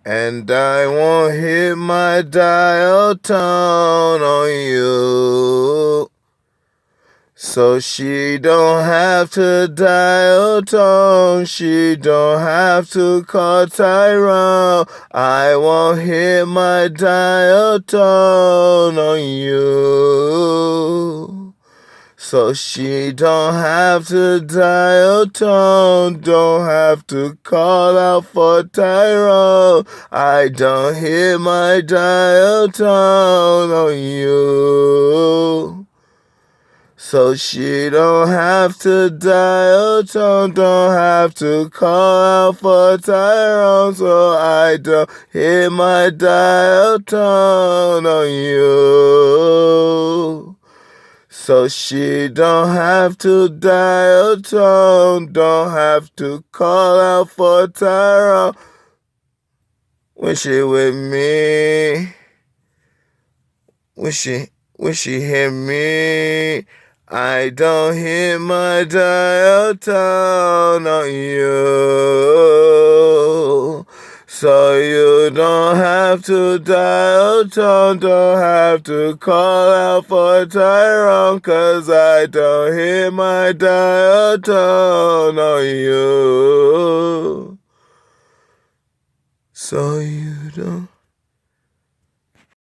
And I won't hit my dial tone on you. So she don't have to dial tone, she don't have to call Tyrone. I won't hit my dial tone on you. So she don't have to dial tone, don't have to call out for Tyrone. I don't hit my dial tone on you. So she don't have to dial tone, don't have to call out for Tyrone. So I don't hit my dial tone on you. So she don't have to dial tone, don't have to call out for Tyrone when she with me. When she hit me, I don't hit my dial tone on you. So you don't have to dial tone, don't have to call out for Tyrone, 'cause I don't hit my dial tone on you. So you